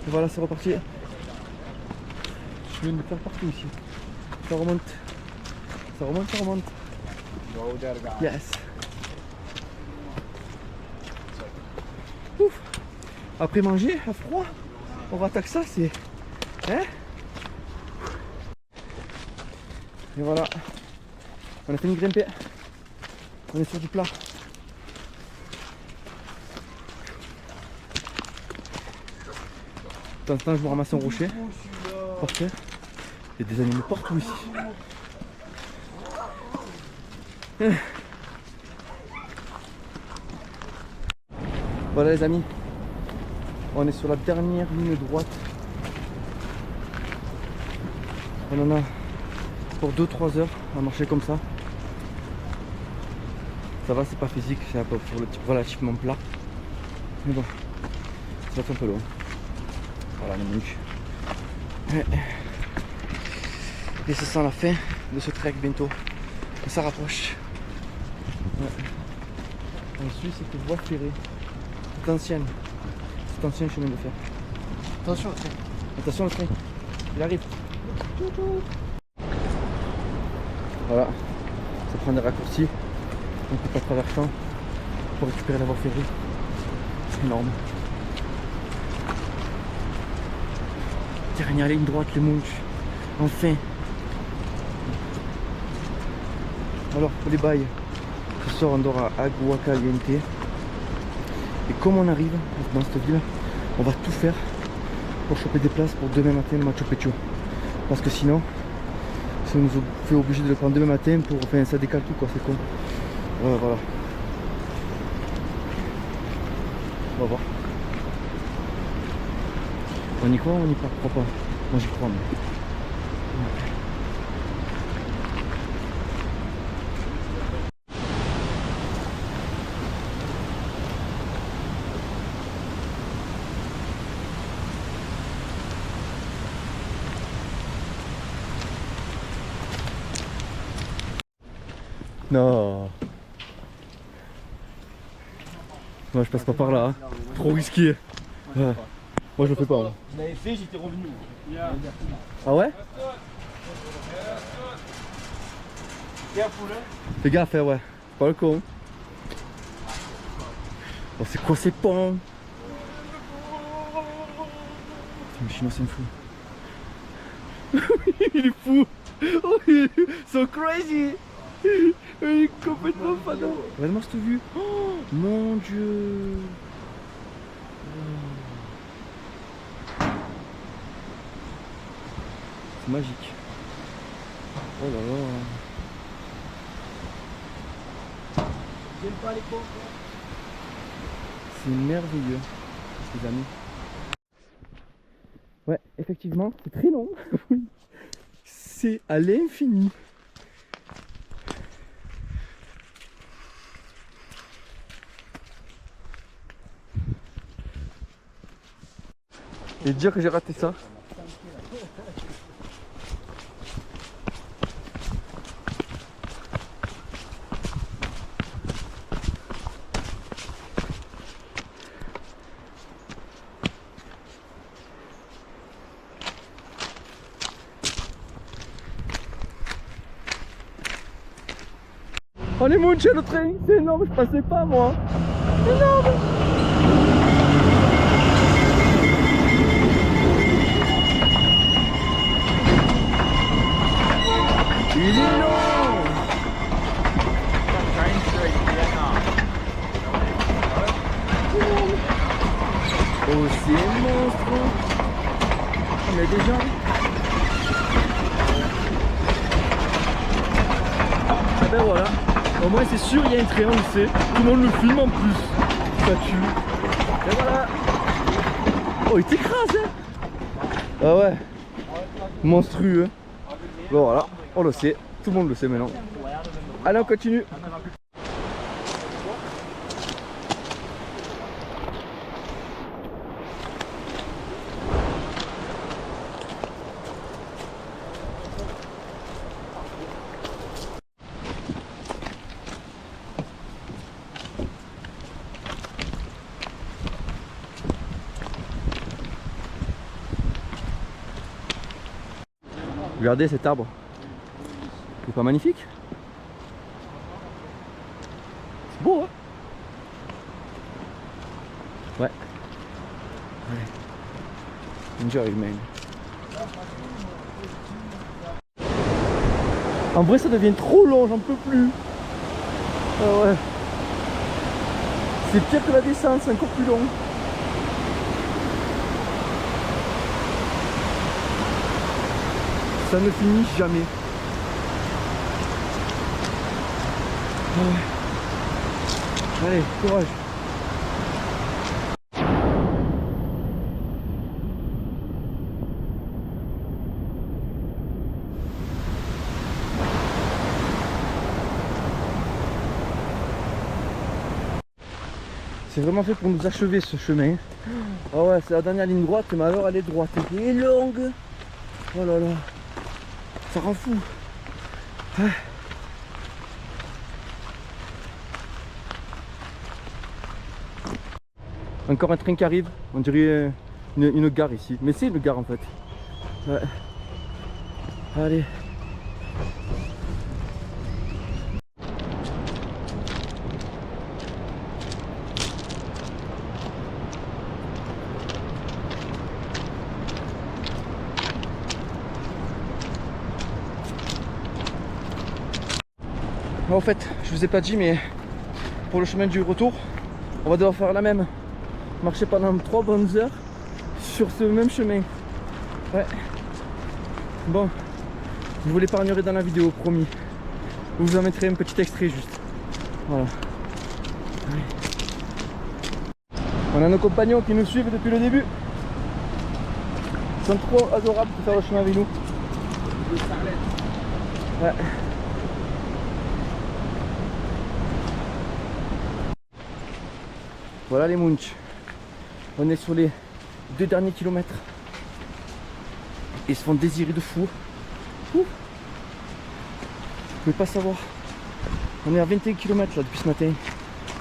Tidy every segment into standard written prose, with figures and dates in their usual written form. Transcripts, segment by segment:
Et voilà, c'est reparti. Je viens de le faire partout ici. Ça remonte. Ça remonte, ça remonte. Yes. Ouf. Après manger, à froid, on va attaquer ça, c'est... Hein? Et voilà. On a fini de grimper. On est sur du plat. De temps en temps, je me ramasse un rocher. Parfait. Il y a des animaux partout ici. Voilà les amis. On est sur la dernière ligne droite. On en a pour 2-3 heures à marcher comme ça. Ça va, c'est pas physique, c'est un peu pour le type relativement plat. Mais bon, ça va être un peu loin. Voilà les menu. Et ça sent la fin de ce trek bientôt. Et ça rapproche. Ouais. Ensuite c'est une voie ferrée. C'est ancienne. C'est ancien chemin de fer. Attention le train. Attention le train. Il arrive. Voilà. Ça prend des raccourcis. On peut pas traverser pour récupérer la voie ferrée. C'est énorme. Dernière ligne droite, les Munch. Enfin. Alors pour les bails, ce soir on dort à Agua Caliente. Et comme on arrive dans cette ville, on va tout faire pour choper des places pour demain matin Machu Picchu. Parce que sinon, ça nous fait obligé de le prendre demain matin pour... Enfin ça décale tout quoi, c'est con. Ouais, voilà. On va voir. On y croit ou on y croit pas? Moi j'y crois. Mais... Non. Moi je passe pas par là, hein. Trop risqué. Ouais. Moi je le fais pas. Hein. Je l'avais fait, j'étais revenu. Ah ouais? Fais gaffe, ouais. Pas le con. Oh, c'est quoi ces ponts? Le chinois c'est un fou. Il est fou. Oh, il est so crazy. Il est complètement fada. Regarde-moi cette vue. Oh, mon dieu. C'est magique. Oh là là. J'aime pas les ponts. C'est merveilleux, les amis. Ouais, effectivement, c'est très long. C'est à l'infini. Et dire que j'ai raté ça. On est monté le train, c'est énorme, je passais pas moi. C'est énorme. Il est long. Oh c'est un monstre. Il y a des gens. Ah ben voilà. Au moins c'est sûr il y a un train, on le sait. Tout le monde le filme en plus. Ça tue. Et voilà. Oh il t'écrase hein. Ah ouais. Monstrueux. Bon voilà, on le sait. Tout le monde le sait maintenant. Allez on continue. Regardez cet arbre. C'est pas magnifique? C'est beau, hein? Ouais. Allez. Enjoy, man. En vrai, ça devient trop long, j'en peux plus. Ah ouais. C'est pire que la descente, c'est encore plus long. Ça ne finit jamais. Ouais. Allez, courage. C'est vraiment fait pour nous achever ce chemin. Ah ouais, c'est la dernière ligne droite, mais alors elle est droite. Elle est longue. Oh là là. Ça rend fou. Ah. Encore un train qui arrive. On dirait une gare ici. Mais c'est une gare en fait. Ouais. Allez. En fait, je vous ai pas dit, mais pour le chemin du retour, on va devoir faire la même. Marcher pendant 3 bonnes heures sur ce même chemin. Ouais. Bon, je vous l'épargnerai dans la vidéo, promis. Je vous en mettrai un petit extrait juste. Voilà. Ouais. On a nos compagnons qui nous suivent depuis le début. Ils sont trop adorables de faire le chemin avec nous. Ouais. Voilà les Munch. On est sur les 2 derniers kilomètres. Ils se font désirer de fou. Vous pouvez pas savoir. On est à 21 km là depuis ce matin.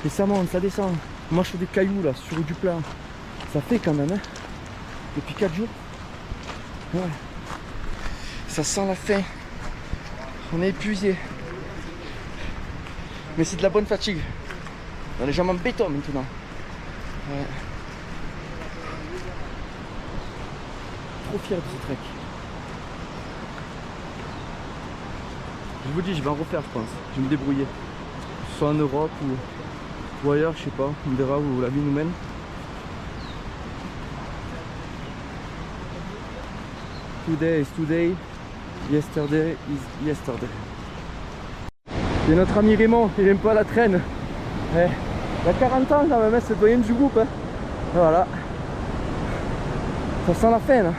Et ça monte, ça descend. On marche sur des cailloux là, sur du plat. Ça fait quand même, hein. Depuis 4 jours. Ouais. Ça sent la faim. On est épuisé. Mais c'est de la bonne fatigue. On a les jambes en béton maintenant. Ouais. Trop fier de ce trek. Je vous dis, je vais en refaire, je pense. Je vais me débrouiller. Soit en Europe ou ailleurs, je sais pas. On verra où la vie nous mène. Today is today. Yesterday is yesterday. Et notre ami Raymond, il aime pas la traîne. Ouais. Il y a 40 ans quand même, c'est le doyen du groupe. Hein. Voilà. Ça sent la fin là.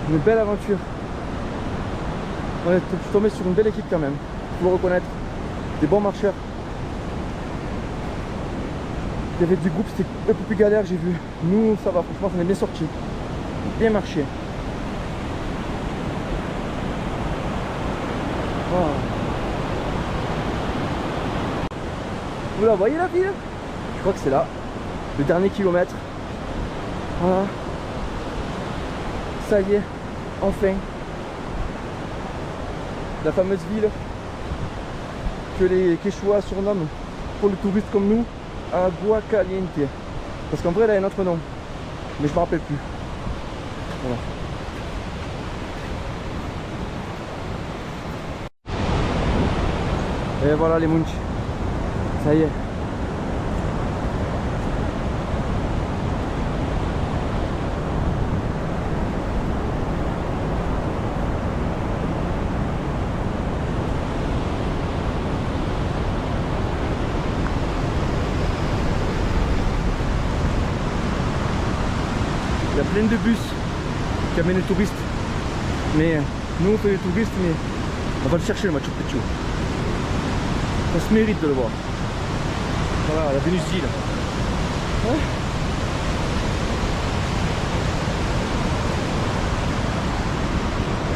Une belle aventure. On est tombé sur une belle équipe quand même. Faut le reconnaître. Des bons marcheurs. Il y avait du groupe, c'était un peu plus galère, j'ai vu. Nous, ça va, franchement, on est bien sortis. Bien marché. Wow. Vous la voyez la ville? Je crois que c'est là. Le dernier kilomètre. Voilà. Ça y est, enfin. La fameuse ville que les Quechua surnomment pour les touristes comme nous Aguacaliente. Parce qu'en vrai, elle a un autre nom. Mais je me rappelle plus. Voilà. Et voilà les Munch. Ça y est. Il y a plein de bus qui amènent les touristes. Mais nous on fait les touristes, mais on va le chercher le Machu Picchu. Ça se mérite de le voir. Voilà, la Vénus d'île. Ouais.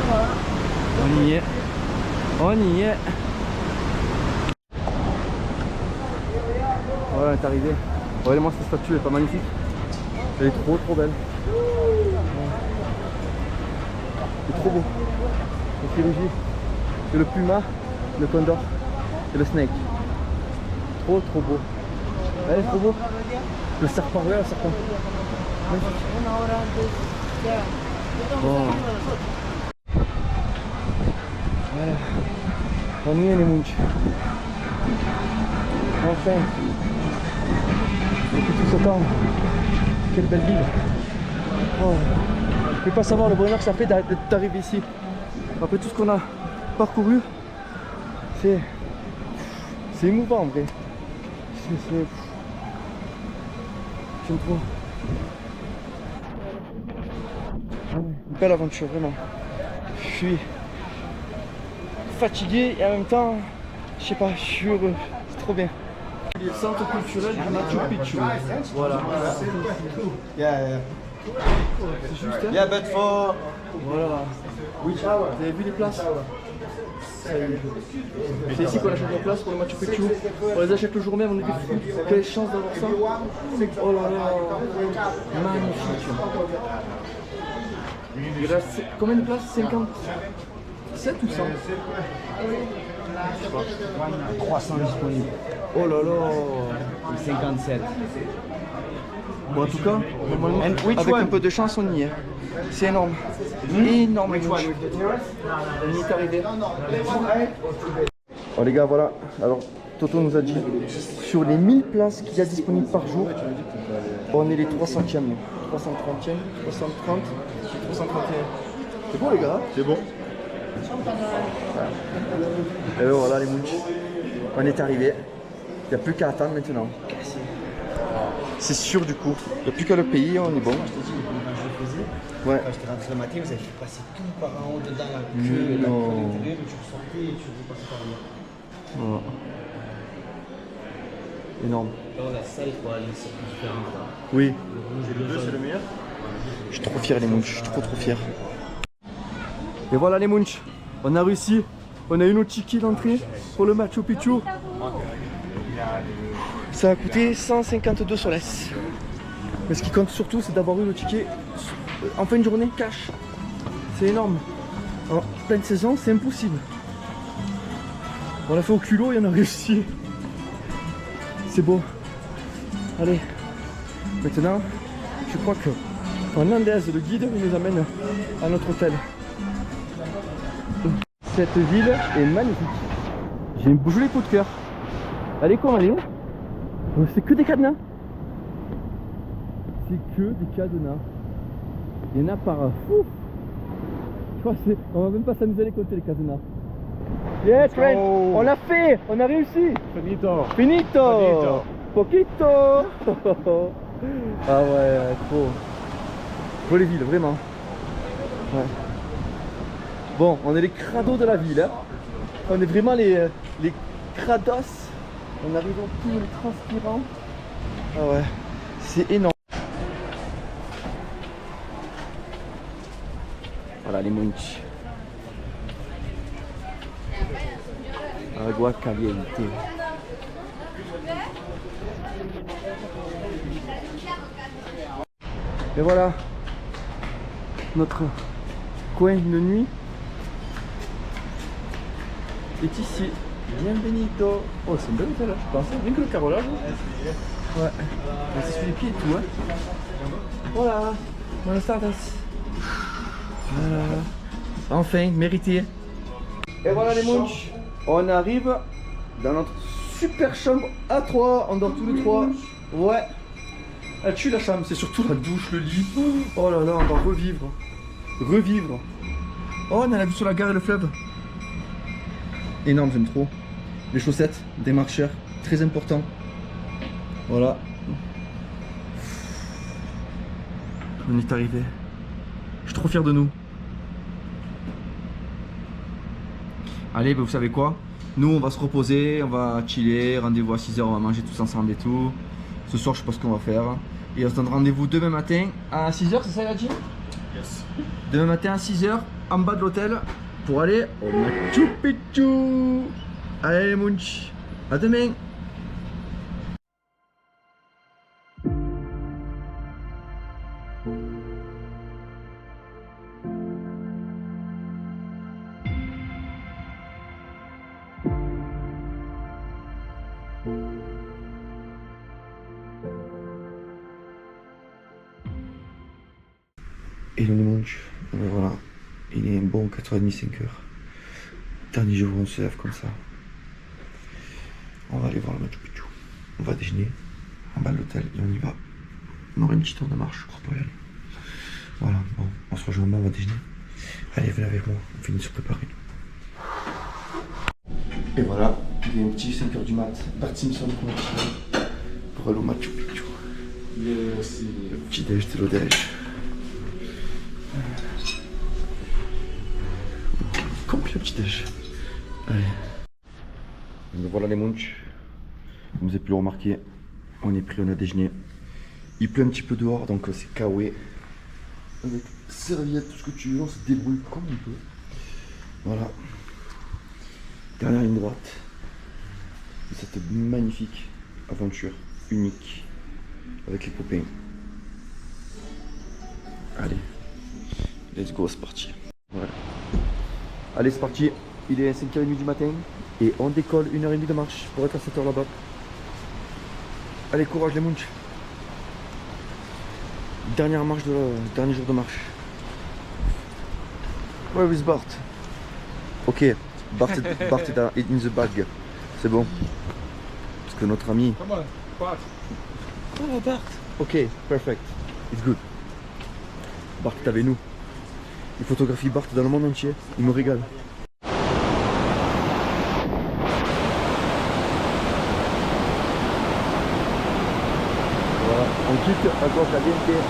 Voilà. On y est. On y est. Voilà, on est arrivé. Regardez-moi cette statue, elle est pas magnifique? Elle est trop belle. C'est trop beau. Le chirurgie, et le puma, le condor et le snake. Trop beau. Ouais, trop beau. Le serpent, ouais, le serpent. Magnifique. Bon. Voilà. On y est les mouches. Enfin. Depuis tout ce temps. Quelle belle ville. Oh. Je ne peux pas savoir le bonheur que ça fait d'arriver ici. Après tout ce qu'on a parcouru, c'est émouvant en vrai. J'aime trop. Ah ouais, une belle aventure, vraiment. Je suis fatigué et en même temps, je sais pas, je suis heureux. C'est trop bien. Le centre culturel du Machu Picchu. Voilà. Yeah, C'est juste, hein? yeah, but for Voilà. Vous avez vu les places? C'est ici qu'on achète nos places pour le Machu Picchu. On les achète le jour même, on est des fous. Quelle chance d'avoir ça. Oh là là. Magnifique. Il reste combien de places? 57 ou 100? 300 disponibles. Oh là là. 57. Bon, en tout cas, normalement, And which avec one? un peu de chance, on y est. C'est énorme. Énorme. Which one? On y est arrivé. Oh les gars, voilà. Alors, Toto nous a dit, sur les 1000 places qu'il y a disponibles par jour, on est les 300e. 330e, 330, 331. C'est bon les gars? C'est bon. Et voilà les mouches. On est arrivé. Il n'y a plus qu'à attendre maintenant. C'est sûr du coup. Il n'y a plus qu'à le payer, on est bon. Quand je faisais, Ouais. quand j'étais rentré le matin, vous avez fait passer tout par en haut dedans la queue, la queue Non. à l'intérieur, et tu ressortais et tu repassais par là. Voilà. Énorme. Alors la salle pour aller sur différents temps. Oui. Le bleu, c'est le meilleur. Je suis trop fier les munch, je suis trop fier. Et voilà les munch, on a réussi. On a eu nos tickets d'entrée pour le Machu Picchu. Ça a coûté 152 soles. Mais ce qui compte surtout, c'est d'avoir eu le ticket en fin de journée cash. C'est énorme. En pleine saison, c'est impossible. On l'a fait au culot et on a réussi. C'est beau. Allez, maintenant, je crois que Fernandez, le guide, il nous amène à notre hôtel. Cette ville est magnifique. J'ai un joli coup de cœur. Elle est comment elle est? C'est que des cadenas. C'est que des cadenas. Il y en a par fou. Je crois que on va même pas s'amuser à les compter les cadenas. Yes, friend. On l'a fait. On a réussi. Finito. Finito. Poquito. Ah ouais, trop. Jolie ville, vraiment. Ouais. Bon, on est les crados de la ville. Hein. On est vraiment les crados. On arrive en plus les transpirants. Ah ouais, c'est énorme. Voilà les munch. Agua caliente. Et voilà notre coin de nuit est ici. Bienvenido. Oh, c'est une belle hôtel là, je pense. Rien que le carrelage. Ouais. C'est sur les pieds et tout. Hein. Voilà. Buenas tardes. Voilà. Enfin, mérité. Et voilà les munch. On arrive dans notre super chambre à 3. On dort tous les 3. Ouais. Elle tue la chambre. C'est surtout la douche, le lit. Oh là là, on va revivre. Revivre. Oh, on a la vue sur la gare et le fleuve. Énorme, j'aime trop. Les chaussettes, des marcheurs, très important. Voilà. On est arrivé. Je suis trop fier de nous. Allez, bah vous savez quoi? Nous, on va se reposer, on va chiller. Rendez-vous à 6h, on va manger tous ensemble et tout. Ce soir, je sais pas ce qu'on va faire. Et on se donne rendez-vous demain matin à 6h, c'est ça, Yadji? Yes. Demain matin à 6h, en bas de l'hôtel, pour aller au Machu Picchu. Allez, munch. À demain. Et le Munch, voilà, il est un bon 4h30, 5h. Dernier jour où on se lève comme ça. On va aller voir le Machu Picchu. On va déjeuner en bas de l'hôtel et on y va. On aura une petite heure de marche, je crois, pour y aller. Voilà, bon, on se rejoint en bas, on va déjeuner. Allez, venez avec moi, on finit de se préparer. Et voilà, il est un petit 5h du mat. Bart Simpson pour aller au Machu Picchu. Le petit déj, c'est le déj. Complet le petit déj. Allez. Donc voilà les munchs. Comme vous avez pu le remarquer, on est pris, on a déjeuné. Il pleut un petit peu dehors, donc c'est kawaii. Avec serviette, tout ce que tu veux, on se débrouille comme on peut. Voilà. Dernière ligne droite de cette magnifique aventure unique avec les copains. Allez, let's go, c'est parti. Voilà. Allez, c'est parti. Il est 5h30 du matin et on décolle 1h30 de marche pour être à 7h là-bas. Allez, courage les munchs. Dernière marche dernier jour de marche. Where is Bart? Ok, Bart est in the bag. C'est bon. Parce que notre ami. Come on, Bart. Oh Bart. Ok, perfect. It's good. Bart est avec nous. Il photographie Bart dans le monde entier. Il me régale. Voilà, on quitte Agua Caliente.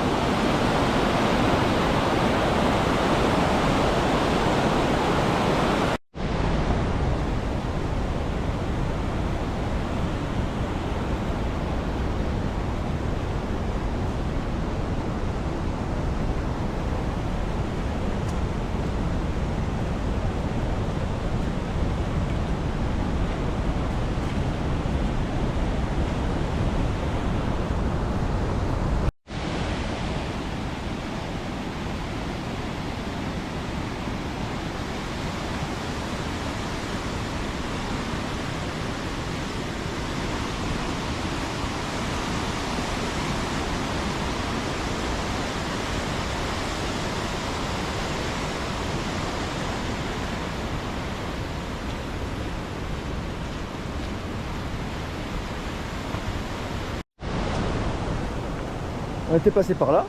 On était passé par là.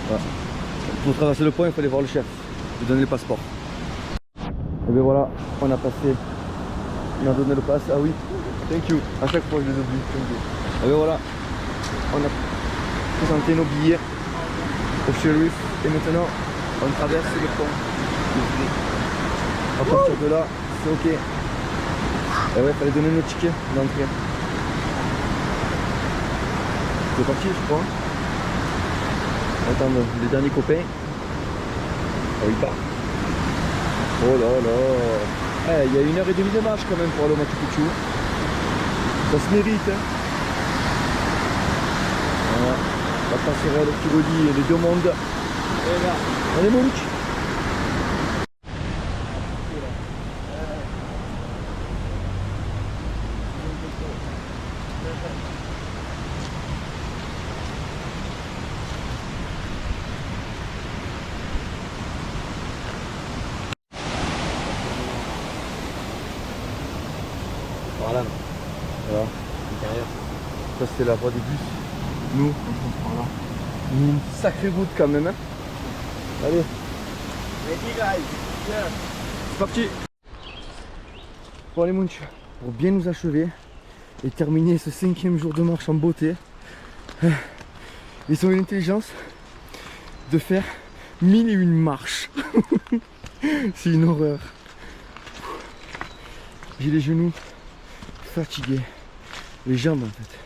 Voilà. Pour traverser le pont, il fallait voir le chef, lui donner le passeport. Et bien voilà, on a passé, on a donné le pass. Ah oui, thank you. À chaque fois je les oublie. Et bien voilà, on a présenté nos billets au shérif et maintenant on traverse le pont. À partir de là, c'est ok. Et ouais, fallait donner nos tickets d'entrée. C'est parti, je crois. Attends, les derniers copains. Oh, il part. Oh là là. Il y a 1h30 de marche quand même pour aller au Machu Picchu. Ça se mérite. Hein. Voilà. La passerelle qui relie les deux mondes. Et là, allez Munch. Voilà. Voilà. Ça c'était la voie des bus. Nous, on prend là. Une sacrée route quand même. Hein. Allez. C'est parti. Bon les munch, pour bien nous achever et terminer ce 5e jour de marche en beauté, ils ont eu l'intelligence de faire 1001 marches. C'est une horreur. J'ai les genoux fatigués, les jambes en fait.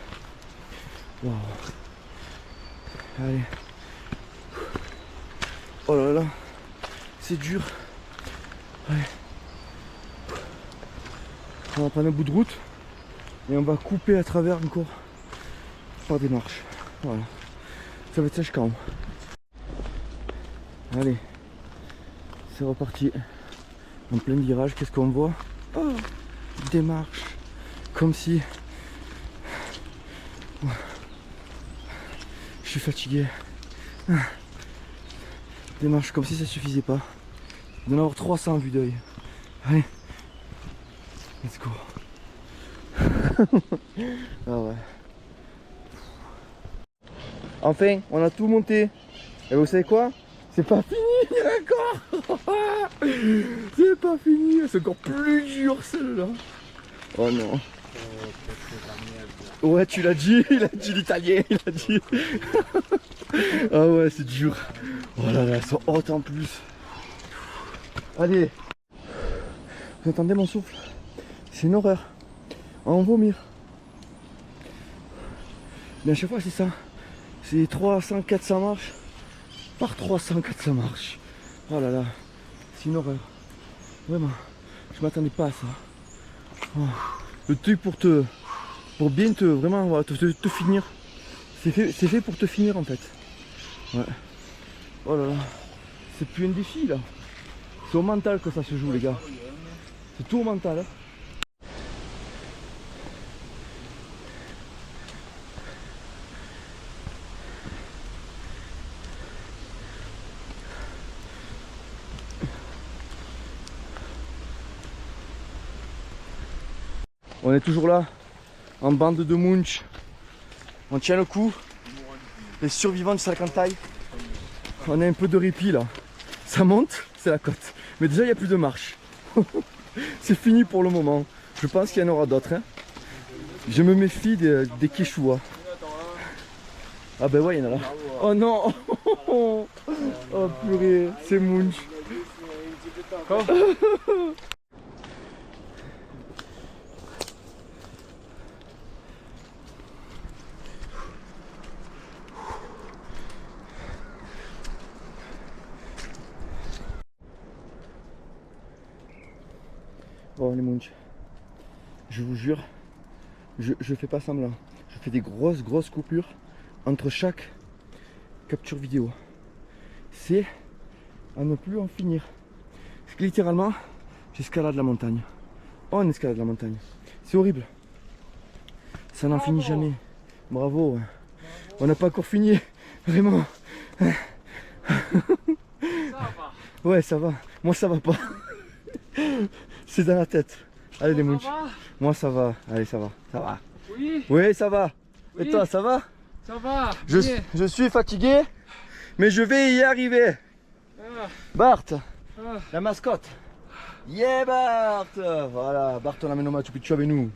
Waouh. Allez. Oh là là, c'est dur. Allez. On va prendre un bout de route et on va couper à travers encore par des marches. Voilà. Ça va être sèche quand. Allez. C'est reparti. En plein virage, qu'est-ce qu'on voit? Oh, des marches. Comme si Je suis fatigué. Des marches comme si ça suffisait pas. Il doit en avoir 300 à vue d'œil. Allez. Let's go. Ah ouais. Enfin, on a tout monté. Et vous savez quoi? C'est pas fini encore. C'est pas fini. C'est encore plus dur celle-là. Oh non. Ouais, tu l'as dit, il a dit l'italien, il a dit. Ah ouais, c'est dur. Oh là là, elles sont hautes en plus. Allez. Vous entendez mon souffle? C'est une horreur. On va en vomir. Mais à chaque fois c'est ça. C'est 300, 400 marches. Par 300, 400 marches. Oh là là. C'est une horreur. Vraiment. Je m'attendais pas à ça. Oh. Le truc pour bien vraiment voilà, te finir. C'est fait pour te finir en fait. Ouais. Oh là là. C'est plus un défi là. C'est au mental que ça se joue les gars. C'est tout au mental. Hein. On est toujours là, en bande de Munch. On tient le coup. Les survivants du Salcantay. On a un peu de répit là. Ça monte, c'est la côte. Mais déjà il n'y a plus de marche. C'est fini pour le moment. Je pense qu'il y en aura d'autres. Hein. Je me méfie des Quechua. Ah ben ouais, il y en a là. Oh non. Oh purée, c'est Munch. Bon les Munch, je vous jure, je fais pas semblant. Je fais des grosses coupures entre chaque capture vidéo. C'est à ne plus en finir. Parce que littéralement, j'escalade la montagne. On escalade la montagne. C'est horrible. Ça n'en finit jamais. Bravo. On n'a pas encore fini. Vraiment. Ça va. Ouais, ça va. Moi, ça va pas. C'est dans la tête. Allez les Munch. Moi ça va. Allez ça va. Ça va. Oui. Oui ça va. Oui. Et toi ça va? Ça va. Je suis fatigué. Mais je vais y arriver. Bart. La mascotte. Yeah Bart. Voilà. Bart on l'amène au Machu Picchu avec nous.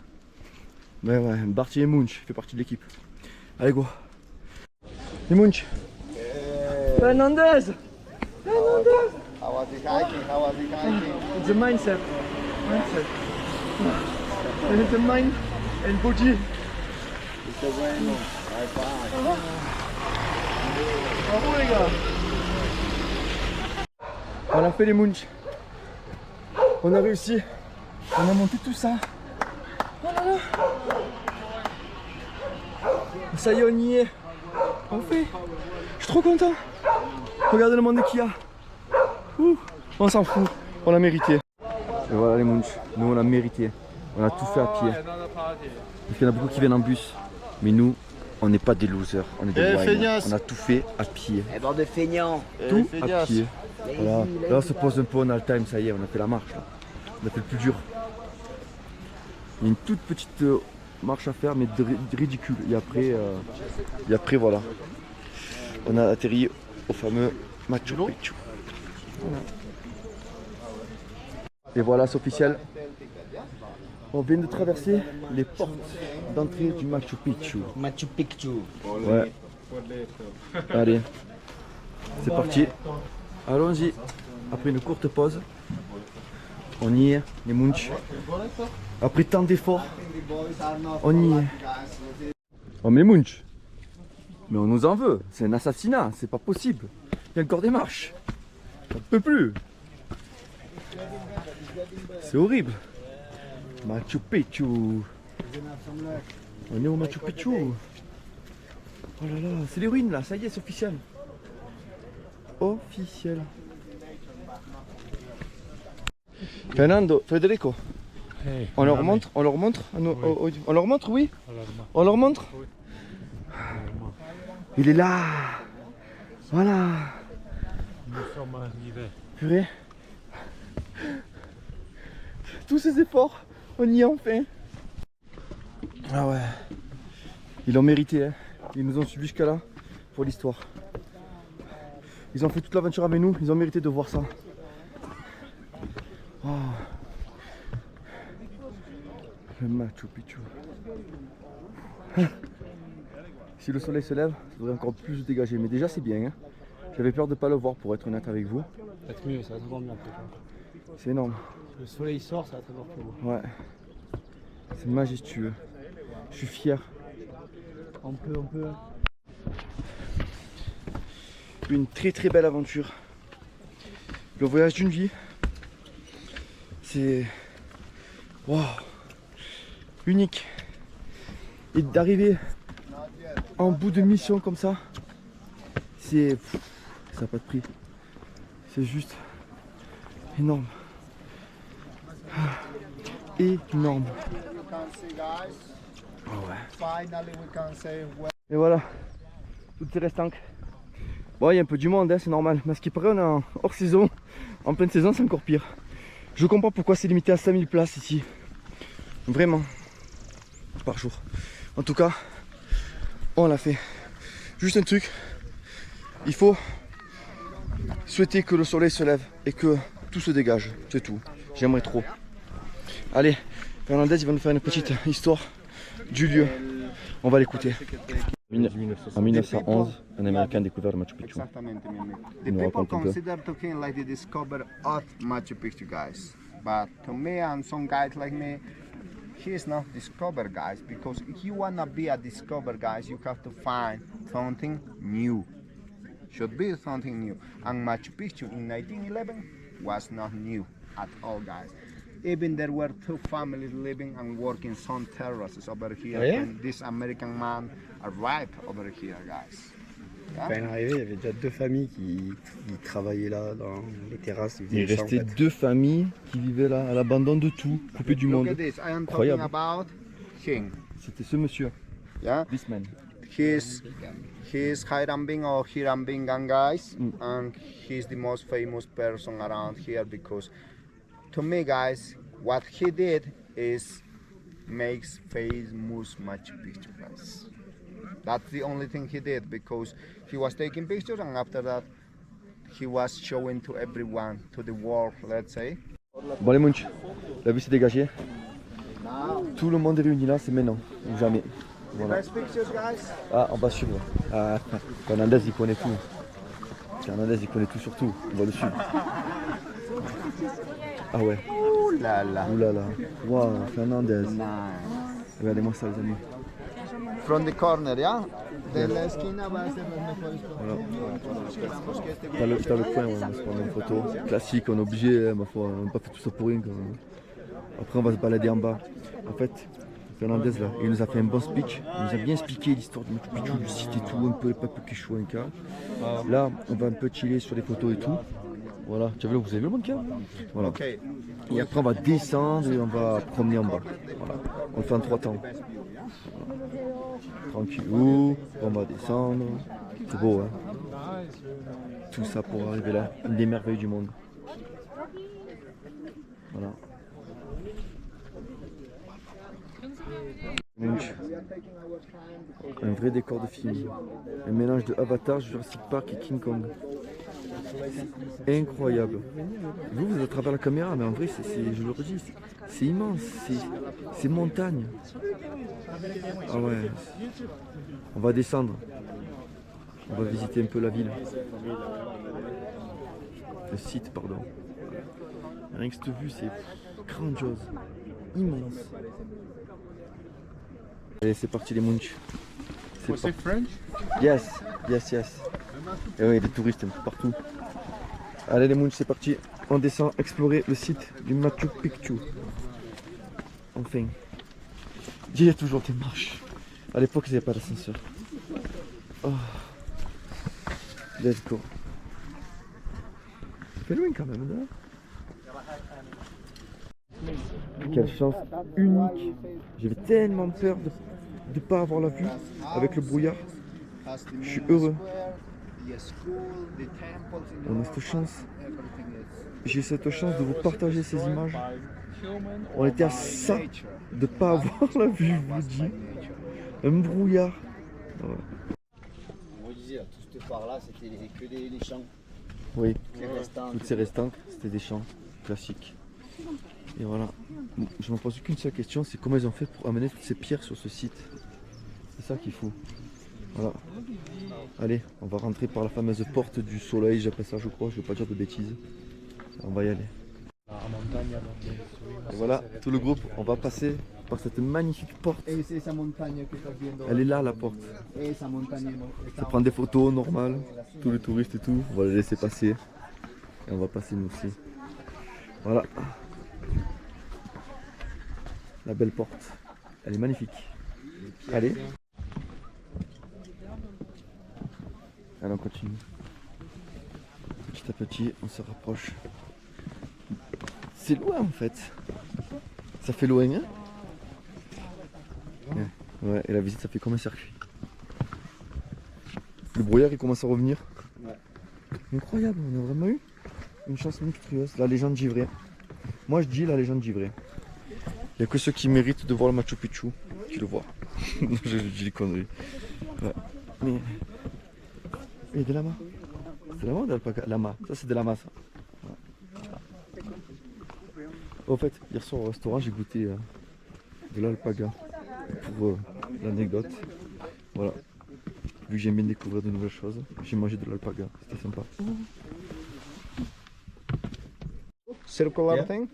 Mais ouais. Bart et Munch. Il fait partie de l'équipe. Allez go. Les Munch. Fernandez. Fernandez. How was the hiking? How was the hiking? It's a mindset. And it's a mind and body. It's a rainbow. High five. Bravo les gars. On a fait les Munch. On a réussi. On a monté tout ça. Oh là là. Ça y est, on y est. On fait. Je suis trop content. Regardez le monde qu'il y a. Ouh. On s'en fout. On l'a mérité. Et voilà les Munch. Nous on a mérité. On a tout fait à pied. Parce qu'il y en a beaucoup qui viennent en bus. Mais nous, on n'est pas des losers. On est des wine. On a tout fait à pied. Eh bande de feignants. Tout à pied. Voilà. Là on se pose un peu en all time, ça y est, on a fait la marche là. On a fait le plus dur. Il y a une toute petite marche à faire mais ridicule. Et après voilà. On a atterri au fameux Machu Picchu. Voilà. Et voilà, c'est officiel. On vient de traverser les portes d'entrée du Machu Picchu. Machu Picchu. Ouais. Allez, c'est parti. Allons-y. Après une courte pause, on y est, les Munch. Après tant d'efforts, on y est. Oh mais Munch, mais on nous en veut. C'est un assassinat, c'est pas possible. Il y a encore des marches. On ne peut plus. C'est horrible. Machu Picchu. On est au Machu Picchu. Oh là là, c'est les ruines là, ça y est, c'est officiel. Officiel. Fernando, Federico. Hey, On leur montre, on leur montre, on leur montre, oui. On leur montre. Il est là. Voilà. Nous sommes arrivés. Purée. Tous ces efforts, on y est enfin. Ah ouais. Ils l'ont mérité, hein. Ils nous ont suivis jusqu'à là pour l'histoire. Ils ont fait toute l'aventure avec nous, ils ont mérité de voir ça. Oh. Le Machu Picchu. Si le soleil se lève, ça devrait encore plus se dégager, mais déjà c'est bien. Hein. J'avais peur de ne pas le voir pour être honnête avec vous. Ça va être mieux, ça va être encore mieux après. C'est énorme. Le soleil sort, ça va être encore plus beau. Ouais. C'est majestueux. Je suis fier. On peut. Une très très belle aventure. Le voyage d'une vie. C'est... Waouh, unique. Et d'arriver en bout de mission comme ça, c'est... Ça n'a pas de prix. C'est juste énorme. Énorme. Oh ouais. Et voilà, toutes ces restanques. Bon, il y a un peu du monde, hein, c'est normal. Mais à ce qui paraît, on est en hors saison. En pleine saison, c'est encore pire. Je comprends pourquoi c'est limité à 5000 places ici. Vraiment. Par jour. En tout cas, on l'a fait. Juste un truc. Il faut souhaiter que le soleil se lève et que tout se dégage. C'est tout. J'aimerais trop. Allez, Fernandez, il va nous faire une petite histoire du lieu. On va l'écouter. En 1911, un Américain a découvert le Machu Picchu. Exactamente, mi amigo. The No, people content, consider Tolkien like the discoverer of Machu Picchu, guys. But to me and some guys like me, he is not discover, guys. Because if you wanna be a discover, guys, you have to find something new. Should be something new. And Machu Picchu in 1911 was not new at all, guys. Even there were two families living and working some terraces over here. Oh, yeah? And this American man arrived over here, guys. Yeah? Quand il est arrivé, il y avait déjà deux familles qui travaillaient là dans les terrasses. Ils Il faisaient ça, en restait fait. deux familles qui vivaient là, à l'abandon de tout, coupées du Look monde. at this. I am Incroyable. talking about him. C'était ce monsieur, Yeah, this man. he's Hiram Bing or Hiram Bingham, guys, Mm. and he's the most famous person around here because, to me, guys, what he did is makes famous Machu Picchu, guys. That's the only thing he did because he was taking pictures and after that he was showing to everyone, to the world, let's say. Bon les munch, la vue s'est dégagée. Tout le monde est réuni là, c'est maintenant, ou jamais. Voilà. Best pictures, guys. Ah, on va suivre. Ah, Fernandez il connaît tout. Fernandez il connaît tout sur tout, on va le suivre. Ah ouais, Ooh la la. oulala. Waouh, Fernandez. Nice. Regardez-moi ça les amis. From the corner, yeah? De la esquina va a ser los mejores. Voilà. T'as le coin, ouais, on va se prendre une photo. Classique, on est obligé, hein, ma foi, on n'a pas fait tout ça pour rien. Quoi. Après on va se balader en bas. En fait, Fernandez là, il nous a fait un bon speech. Il nous a bien expliqué l'histoire du Machu Picchu, du site et tout, un peu le Papu Inca. Là, on va un peu chiller sur les photos et tout. Voilà, tu as vu, vous avez vu le mannequin? Voilà. Okay. Et après on va descendre et on va promener en bas. Voilà. On le fait en 3 temps. Voilà. Tranquillou, on va descendre. C'est beau, hein? Tout ça pour arriver là, une des merveilles du monde. Voilà. Donc, un vrai décor de film. Un mélange de Avatar, Jurassic Park et King Kong. Incroyable. Vous êtes à travers la caméra, mais en vrai, je le redis, c'est immense. C'est montagne. Ah ouais. On va descendre. On va visiter un peu la ville. Le site, pardon. Rien que cette vue, c'est grandiose. Immense. Allez, c'est parti les munch. C'est French? Yes, yes, yes. Et oui, des touristes un peu partout. Allez les munch, c'est parti. On descend explorer le site du Machu Picchu. Enfin. Il y a toujours des marches. À l'époque, il n'y avait pas d'ascenseur. Oh. Let's go. Ça fait loin quand même, non? Quelle chance unique. J'avais tellement peur de ne pas avoir la vue avec le brouillard. Je suis heureux. On a cette chance. J'ai cette chance de vous partager ces images. On était à ça de ne pas avoir la vue, je vous dis. Un brouillard. Ouais. On vous disait, tout ce part-là, c'était que les champs. Oui, Les restants. toutes ces restantes, c'était des champs classiques. Et voilà. Je me pose qu'une seule question, c'est comment ils ont fait pour amener toutes ces pierres sur ce site. C'est ça qu'il faut. Voilà. Allez, on va rentrer par la fameuse porte du soleil, j'appelle ça je crois, je ne veux pas dire de bêtises. On va y aller. Et voilà, tout le groupe, on va passer par cette magnifique porte. Elle est là la porte. Ça prend des photos normales, tous les touristes et tout, on va les laisser passer. Et on va passer nous aussi. Voilà. La belle porte. Elle est magnifique. Allez. Allez, on continue. Petit à petit, on se rapproche. C'est loin en fait. Ça fait loin, hein? Ouais, et la visite, ça fait comme un circuit. Le brouillard, il commence à revenir. Ouais. Incroyable, on a vraiment eu une chance monstrueuse. La légende givrée. Moi, je dis la légende givrée. Il n'y a que ceux qui méritent de voir le Machu Picchu qui le voient. Je dis les conneries. Ouais. Mais... Et des lamas. C'est lama ou d'alpaca? Lama. Ça, c'est des lamas, ça. Ouais. En fait, hier soir au restaurant, j'ai goûté de l'alpaga. Pour l'anecdote. Voilà. Vu que j'aime bien découvrir de nouvelles choses, j'ai mangé de l'alpaga. C'était sympa. Circular Yeah. thing.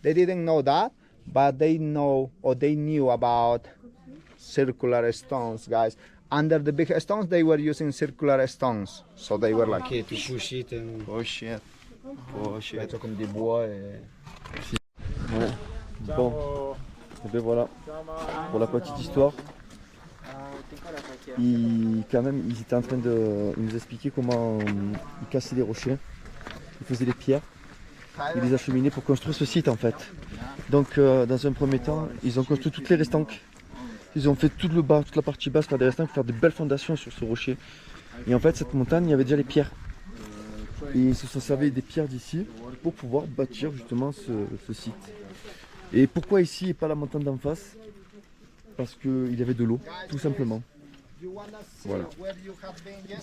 They didn't know that, but they know or they knew about circular stones, guys. Under the big stones, they were using circular stones, so they were like, Ok, tout push it. oh shit, oh shit. C'est comme des bois. Et... Ouais. Bon. Et ben voilà. Pour la petite histoire. Quand même, ils étaient en train de nous expliquer comment ils cassaient les rochers. Ils faisaient les pierres. Ils les achemiнаient pour construire ce site en fait. Donc dans un premier temps, ils ont construit toutes les restanques. Ils ont fait tout le bas, toute la partie basse, faire des restanques, faire de belles fondations sur ce rocher. Et en fait, cette montagne, il y avait déjà les pierres. Et ils se sont servis des pierres d'ici pour pouvoir bâtir justement ce site. Et pourquoi ici et pas la montagne d'en face? Parce qu'il y avait de l'eau, tout simplement. Voilà.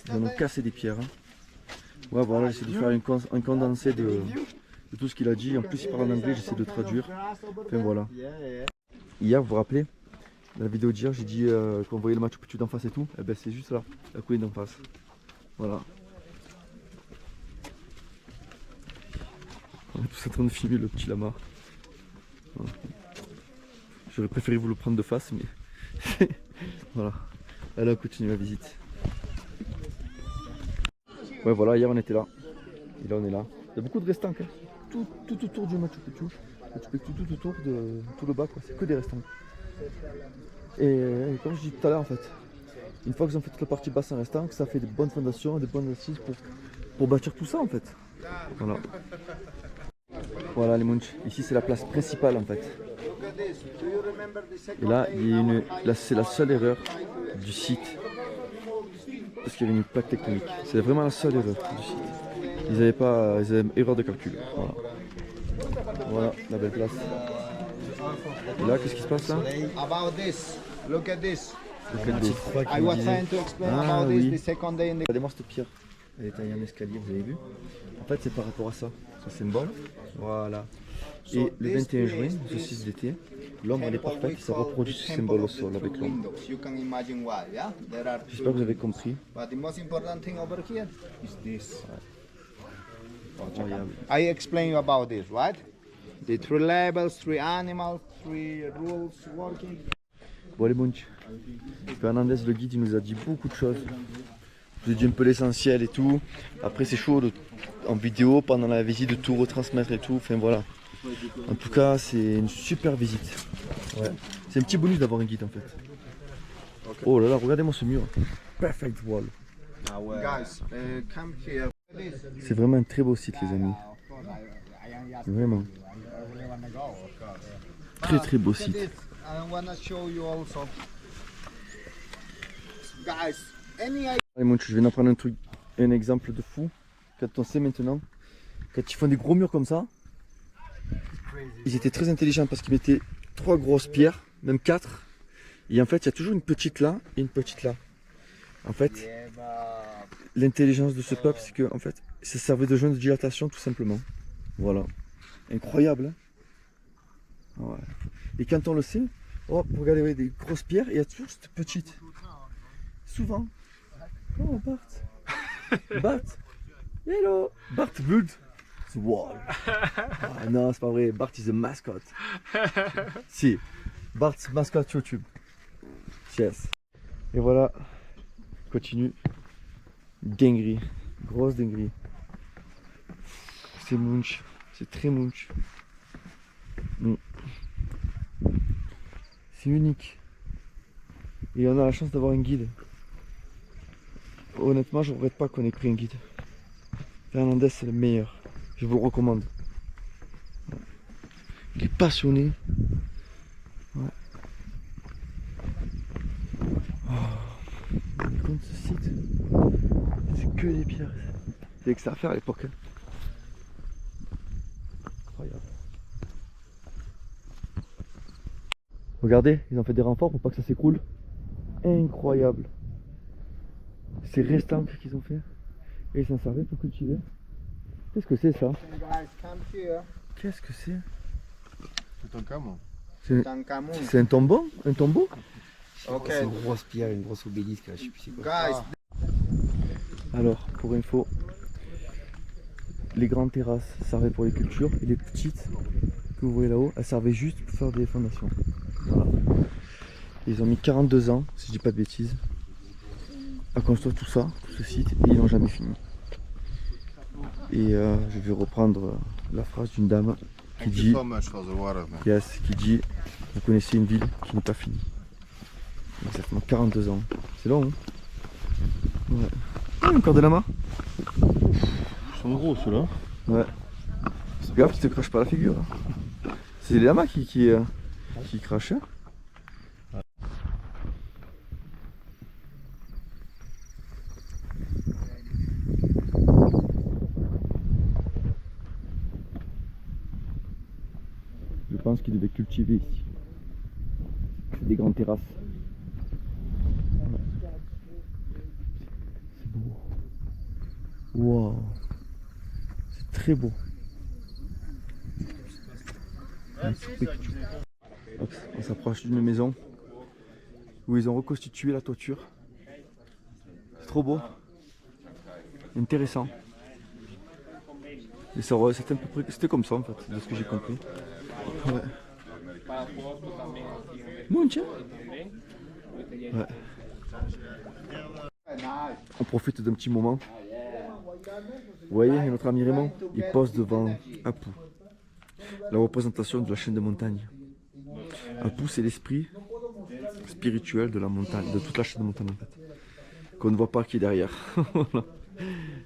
Ils en ont cassé des pierres. Hein. Ouais, voilà, j'essaie de faire un condensé de tout ce qu'il a dit. En plus, il parle en anglais, j'essaie de traduire. Enfin voilà. Hier, vous vous rappelez, dans la vidéo d'hier, j'ai dit qu'on voyait le Machu Picchu d'en face et tout. Et ben c'est juste là, la colline d'en face. Voilà. On est tous en train de filmer le petit lama. Voilà. J'aurais préféré vous le prendre de face, mais voilà. Allez, on continue la visite. Ouais, voilà, hier on était là. Et là, on est là. Il y a beaucoup de restants, hein. Tout autour du Machu Picchu. Tout autour de tout le bas, quoi. C'est que des restants. Et comme je dis tout à l'heure, en fait, une fois qu'ils ont fait toute la partie basse en restant, que ça fait des bonnes fondations, des bonnes assises pour bâtir tout ça, en fait. Voilà. Voilà les munch. Ici c'est la place principale en fait. Et là, là c'est la seule erreur du site. Parce qu'il y avait une plaque tectonique. C'est vraiment la seule erreur du site. Ils avaient erreur de calcul. Voilà. Voilà la belle place. Et là, qu'est-ce qui se passe là? About this, look at this. croix I was trying to explain Ah, about oui. this the second day in the... Regardez-moi cette pierre. Elle est taillée en escalier, vous avez vu? En fait, c'est par rapport à ça, ce symbole. Voilà. Et le 21 juin, ce 6 d'été, l'ombre elle est parfaite et ça reproduit ce symbole au sol avec l'ombre. J'espère que vous avez compris. But the most important thing over here is this. Incroyable. I explain you about this, right? The 3 levels, 3 animals, 3 rules working. Bon les bunch, Fernandez le guide il nous a dit beaucoup de choses. Je vous ai dit un peu l'essentiel et tout. Après c'est chaud en vidéo pendant la visite de tout retransmettre et tout. Enfin voilà. En tout cas c'est une super visite. Ouais. C'est un petit bonus d'avoir un guide en fait. Oh là là, regardez-moi ce mur. Perfect wall. Guys, come here. C'est vraiment un très beau site les amis. Vraiment. Très très beau site. I want to show you also Guys, any idea? Allez, mon chou, je vais en prendre un truc, un exemple de fou. Quand on sait maintenant, quand ils font des gros murs comme ça, ils étaient très intelligents parce qu'ils mettaient 3 grosses pierres, même 4. Et en fait, il y a toujours une petite là et une petite là. En fait, Yeah, but l'intelligence de ce peuple, c'est que en fait, ça servait de joint de dilatation tout simplement. Voilà. Incroyable, hein. Ouais. Et quand on le sait, oh, regardez, ouais, des grosses pierres, et il y a toujours cette petite. Souvent. Oh, Bart. Bart. Hello. Bart Bud. Wow. Ah, non, c'est pas vrai. Bart is a mascot. Si. Bart's mascot YouTube. Yes. Et voilà. Continue. Dinguerie. Grosse dinguerie. C'est munch. C'est très munch. C'est unique. Et on a la chance d'avoir un guide. Honnêtement, je regrette pas qu'on ait pris un guide. Fernandez, c'est le meilleur. Je vous le recommande. Il est passionné. Ouais. Oh. Mais contre ce site, c'est que des pierres. C'est que ça à faire à l'époque. Hein. Incroyable. Regardez, ils ont fait des renforts pour pas que ça s'écroule. Incroyable. Ces restants qu'ils ont fait. Et ils s'en servaient pour cultiver. Qu'est-ce que c'est ça? guys, come here. Qu'est-ce que c'est? C'est un camon. Tutankhamun. C'est un tombeau? Un tombeau? Okay. C'est une grosse pierre, une grosse obélisque, là, je sais plus c'est quoi. Guys, Alors, pour info, les grandes terrasses servaient pour les cultures et les petites que vous voyez là-haut, elles servaient juste pour faire des fondations. Voilà. Ils ont mis 42 ans, si je dis pas de bêtises, à construire tout ça, tout ce site, et ils n'ont jamais fini. Et je vais reprendre la phrase d'une dame qui dit, yes, qui dit, vous connaissez une ville qui n'est pas finie. Exactement 42 ans. C'est long, hein? Ouais. Ah, encore des lamas. Ils sont gros ceux-là. Ouais. Fais gaffe, tu te craches pas la figure. Hein. C'est les lamas qui crachent. Hein. Je pense qu'ils devaient cultiver ici. C'est des grandes terrasses. C'est beau. Wow. C'est très beau. Hop, on s'approche d'une maison où ils ont reconstitué la toiture. C'est trop beau. Intéressant. Et ça, ouais, c'était comme ça en fait, de ce que j'ai compris. Ouais. Bon, tiens. Ouais. On profite d'un petit moment. Vous voyez, notre ami Raymond, il pose devant Apu, la représentation de la chaîne de montagne. Apu, c'est l'esprit spirituel de la montagne, de toute la chaîne de montagne en fait, qu'on ne voit pas qui est derrière.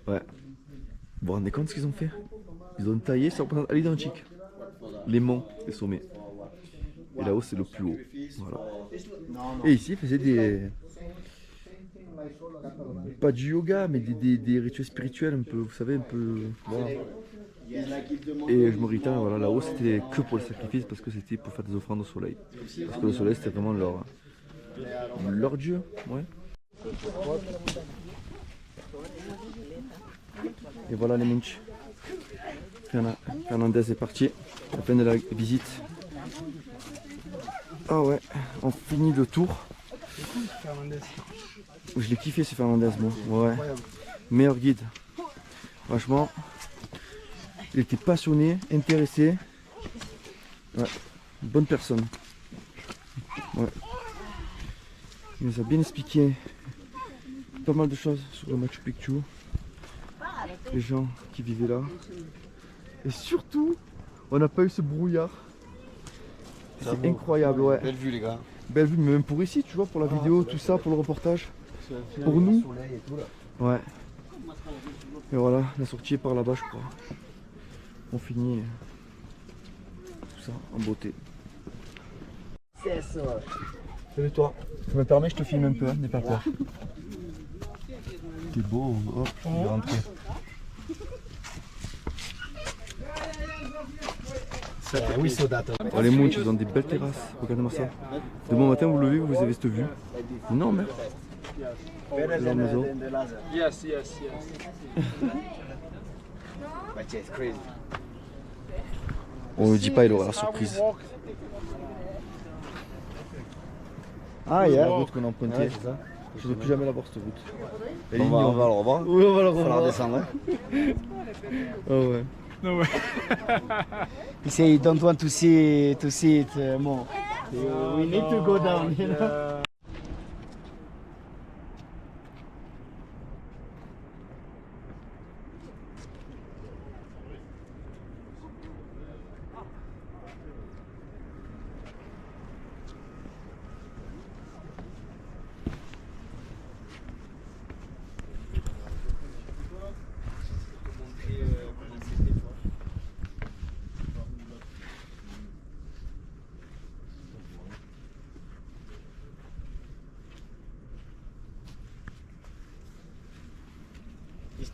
Ouais. Vous vous rendez compte ce qu'ils ont fait? Ils ont taillé, ça représente à l'identique les monts, les sommets. Et là-haut, c'est le plus haut. Voilà. Et ici, ils faisaient des... pas du yoga, mais des rituels spirituels un peu, vous savez, un peu... Voilà. Et je me retiens, voilà, là-haut, c'était que pour le sacrifice, parce que c'était pour faire des offrandes au soleil. Parce que le soleil, c'était vraiment leur dieu. Ouais. Et voilà les munchs. Fernandez est parti. À la fin de la visite. Ah ouais, on finit le tour. Je l'ai kiffé ce Fernandez, moi. Ouais. Meilleur guide. Franchement, il était passionné, intéressé. Ouais. Bonne personne. Ouais. Il nous a bien expliqué pas mal de choses sur le Machu Picchu. Les gens qui vivaient là. Et surtout, on n'a pas eu ce brouillard. C'est incroyable, ouais. Belle vue, les gars. Belle vue, mais même pour ici, tu vois, pour la vidéo, tout ça, pour le reportage. Pour nous. Ouais. Et voilà, la sortie est par là-bas, je crois. On finit tout ça en beauté. Lève-toi. Je me permets, je te filme un peu, hein, n'aie pas peur. T'es beau, hop, je vais rentrer. Oh, les Munch, ils ont des belles terrasses. Regardez-moi ça. De bon matin, vous le levez, vous avez cette vue. Non, mais. De la maison. Yes. On ne dit pas, il aura la surprise. Ah, il y a la route qu'on a empruntée. Ouais, c'est ça. Je ne veux plus jamais la voir, cette route. Elle est On va ignorante. le revoir. Oui, on va la Il va falloir revoir. descendre. Hein. Oh, ouais. He said he don't want to see it more. We need to go down, you know.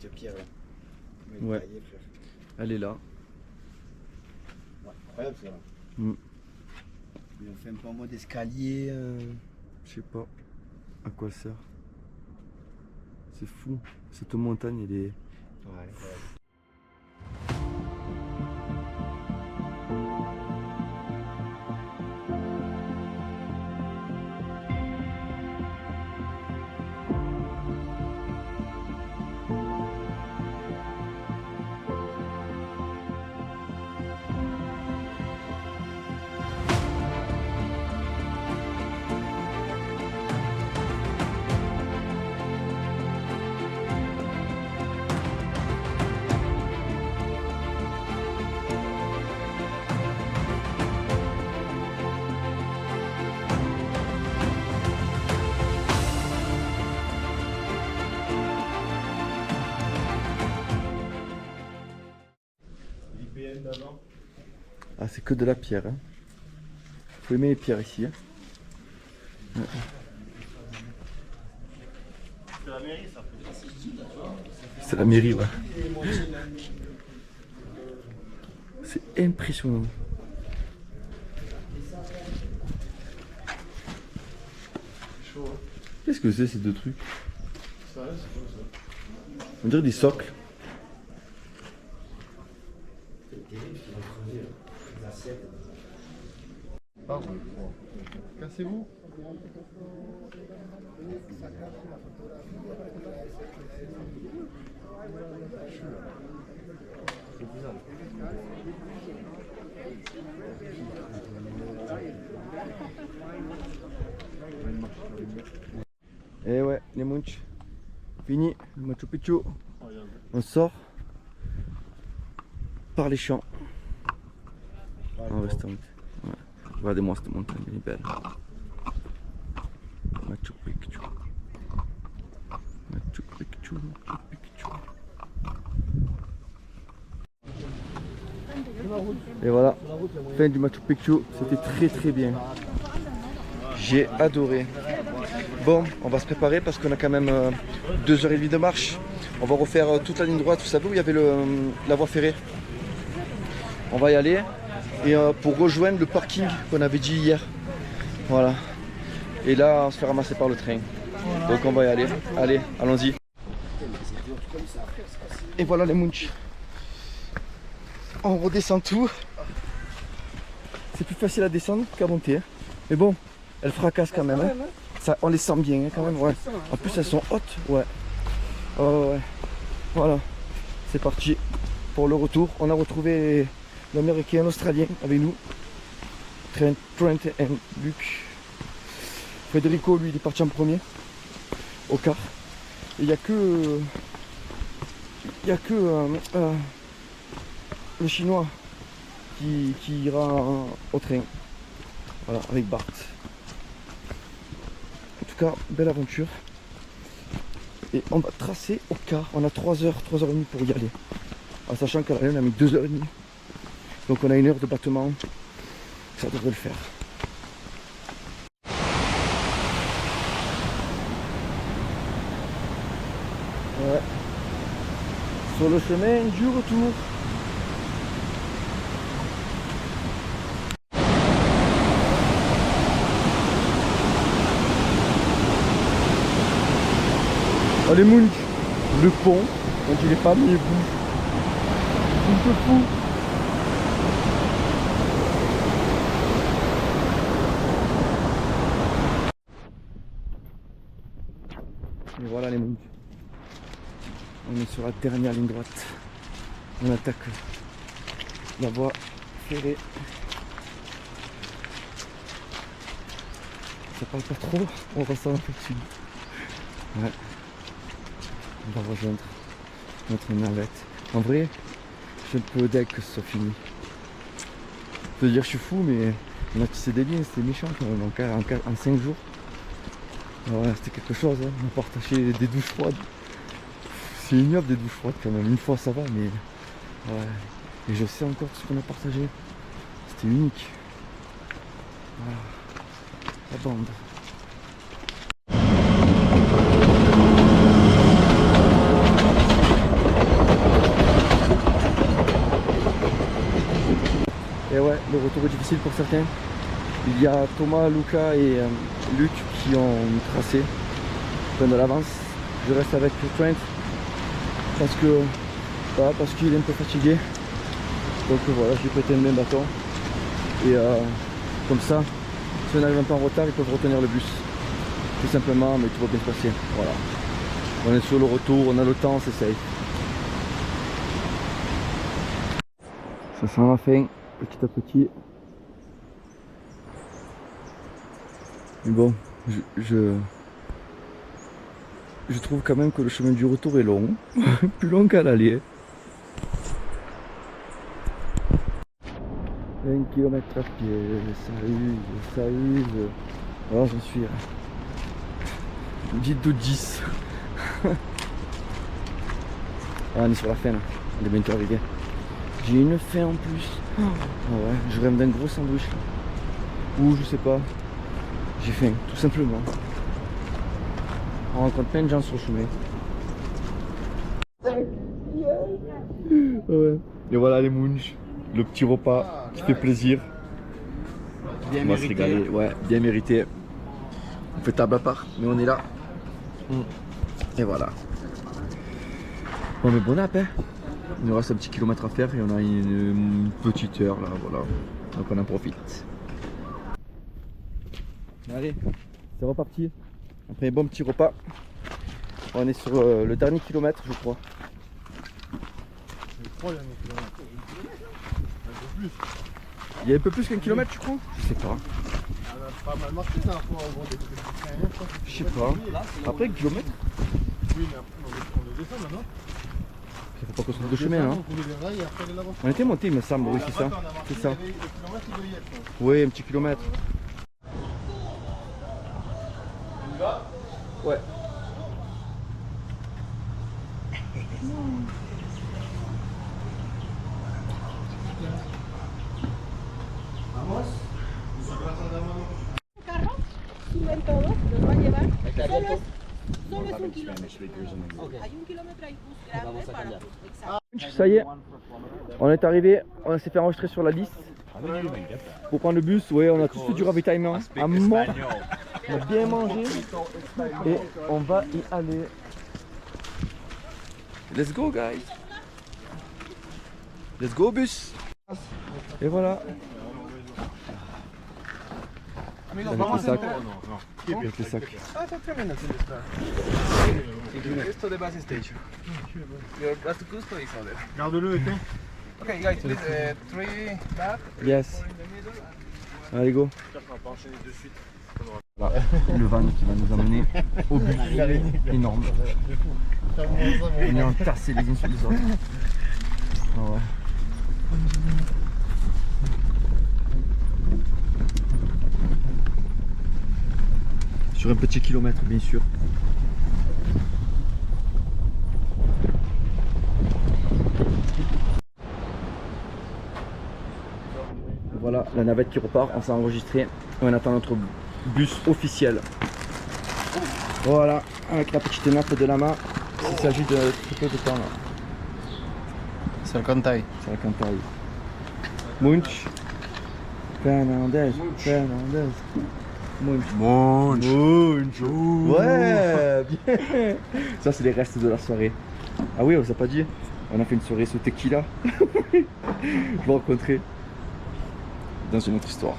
Cette pierre là. Ouais. Elle est là. Incroyable ça. Mm. Ils ont fait un peu en mode escalier. Je sais pas à quoi elle sert. C'est fou. Cette montagne, elle est. Ouais. Ah, c'est que de la pierre. Hein. Faut aimer les pierres ici. Hein. Ouais. C'est la mairie, ça. C'est la mairie, ouais. C'est impressionnant. Qu'est-ce que c'est ces deux trucs? On dirait des socles. Pardon. Cassez-vous. Et ouais, les Munch. Fini, le Machu Picchu. On sort par les champs. En restant. Ouais. Regardez-moi cette montagne, elle est belle. Machu Picchu. Machu Picchu, Machu Picchu. Et voilà, fin du Machu Picchu, c'était très très bien. J'ai adoré. Bon, on va se préparer parce qu'on a quand même 2h30 de marche. On va refaire toute la ligne droite. Vous savez où il y avait la voie ferrée? On va y aller. Et pour rejoindre le parking qu'on avait dit hier. Voilà. Et là, on se fait ramasser par le train. Donc on va y aller. Allez, allons-y. Et voilà les Munch. On redescend tout. C'est plus facile à descendre qu'à monter. Hein. Mais bon, elles fracassent quand même. Hein. Ça, on les sent bien hein, quand même. Ouais. En plus, elles sont hautes. Ouais. Oh, ouais. Voilà. C'est parti pour le retour. On a retrouvé l'Américain, l'Australien avec nous. Trent et Luc. Federico, lui, il est parti en premier. Au quart. Et il n'y a que. Le chinois qui ira au train. Voilà, avec Bart. En tout cas, belle aventure. Et on va tracer au quart. On a 3h, 3h30 pour y aller. En sachant qu'à l'aller, on a mis 2h30. Donc on a 1 heure de battement. Ça devrait le faire. sur le chemin du retour. Allez Munch, le pont, on dirait pas mais il bouge. Un peu fou. Et voilà les Munch. On est sur la dernière ligne droite. On attaque la voie ferrée. Ça parle pas trop, on ressent un peu dessus. Ouais. On va rejoindre notre navette. En vrai, je suis un peu deg que ce soit fini. Je veux dire, je suis fou, mais on a tissé des lignes, c'était méchant quand même. En 5 jours, ouais, c'était quelque chose. Hein. On a partagé des douches froides. C'est ignoble des douches froides quand même. Une fois ça va, mais ouais. Et je sais encore tout ce qu'on a partagé. C'était unique. Voilà. La bande. Et ouais, le retour est difficile pour certains. Il y a Thomas, Luca et Luc qui ont tracé, prennent de l'avance. Je reste avec Trent parce qu'il est un peu fatigué. Donc voilà, je lui prêté le même bâton. Et comme ça, si on arrive un peu en retard, ils peuvent retenir le bus. Tout simplement, mais tout va bien se passer. Voilà. On est sur le retour, on a le temps, c'est safe. Ça sent la fin. Petit à petit. Mais bon, je trouve quand même que le chemin du retour est long. Plus long qu'à l'aller. 20 km à pied, ça use. Alors j'en suis à guide de 10. On est sur la fin là. On est bientôt arrivé. J'ai une faim en plus. Oh ouais, je rêve d'un gros sandwich là. Ou je sais pas. J'ai faim, tout simplement. On rencontre plein de gens sur le chemin. Ouais. Et voilà les Munch, le petit repas qui fait plaisir. Bien On va se régaler, ouais, bien mérité. On fait table à part, mais on est là. Et voilà. Bon mais bon app hein. Il nous reste un petit kilomètre à faire et on a une petite heure là, voilà. Donc on en profite. Allez, c'est reparti. Après un bon petit repas. On est sur le dernier kilomètre je crois. Il y a un peu plus qu'un kilomètre tu crois? Je sais pas. Pas mal marché là pour avoir des Je sais pas. Après un kilomètre? Oui, mais après on le descend maintenant. Il faut pas qu'on se trouve de chemin hein. On était monté il me semble, oui c'est ça. C'est ça. Oui, un petit kilomètre. Ouais. Carro, suben todos, los va a llevar. Solo es un kilómetro. Hay un kilómetro ahí grande para exacto. Ça y est, on est arrivé, on s'est fait enregistrer sur la liste. Pour prendre le bus, ouais, on a tous fait du ravitaillement à mort. On a bien mangé et on va y aller. Let's go guys. Let's go bus. Et voilà. Avec les sacs. Avec les sacs. Esto de bus station. Your last custo is over. Garde-le et tout. Okay, guys, please, 3 back. Yes. Allez go. Voilà, le van qui va nous amener au but énorme. On est entassés les uns sur les autres. Ah ouais. Sur un petit kilomètre bien sûr. Voilà la navette qui repart, on s'est enregistré et on attend notre bus officiel. Voilà, avec la petite nappe de la main, il s'agit de très peu de temps là. C'est un cantail. C'est la cantaille. Munch. Fernandez. Fernandez. Munch. Munch. Ouais, bien. Ça, c'est les restes de la soirée. Ah oui, on vous a pas dit. On a fait une soirée sous tequila. Je l'ai rencontré dans une autre histoire.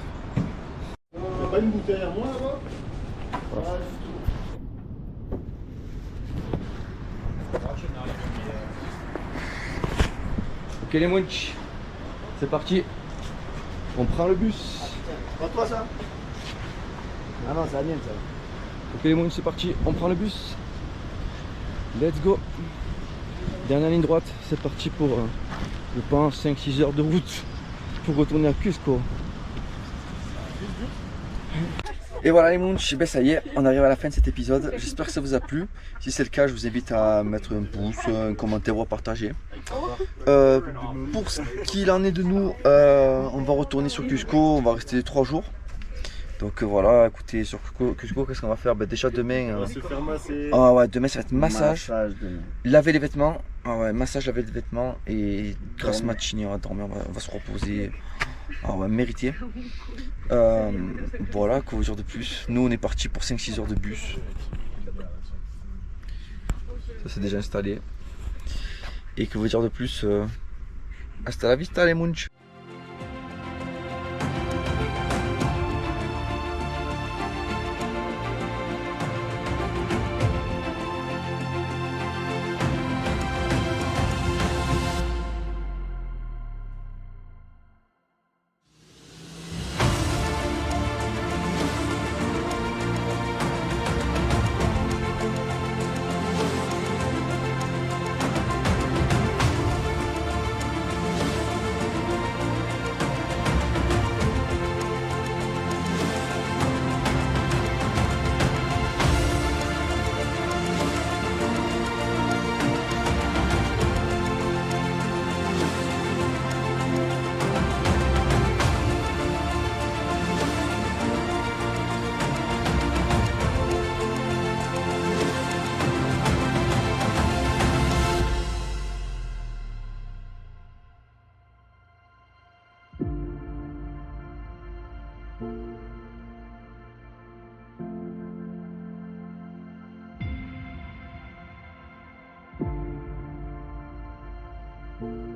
Y'a pas une bouteille à moi là-bas? Ok les Munch, c'est parti. On prend le bus. Pas toi ça? Ah non, c'est la mienne ça. Ok les Munch, c'est parti. On prend le bus. Let's go. Dernière ligne droite, c'est parti pour, je pense, 5-6 heures de route pour retourner à Cusco. Et voilà les Munch, ben ça y est, on arrive à la fin de cet épisode. J'espère que ça vous a plu. Si c'est le cas, je vous invite à mettre un pouce, un commentaire ou à partager. Pour ce qu'il en est de nous, on va retourner sur Cusco, on va rester 3 jours. Donc voilà, écoutez, sur Cusco, qu'est-ce qu'on va faire? Ben, déjà demain, On va se faire masser. ah ouais, demain ça va être massage, demain. laver les vêtements. Ah ouais, massage, laver les vêtements et grâce matinée, on va dormir, on va se reposer. Ah ouais, mérité. Voilà, quoi vous dire de plus? Nous on est parti pour 5-6 heures de bus. Ça c'est déjà installé. Et que vous dire de plus? Hasta la vista les Munch. Thank you.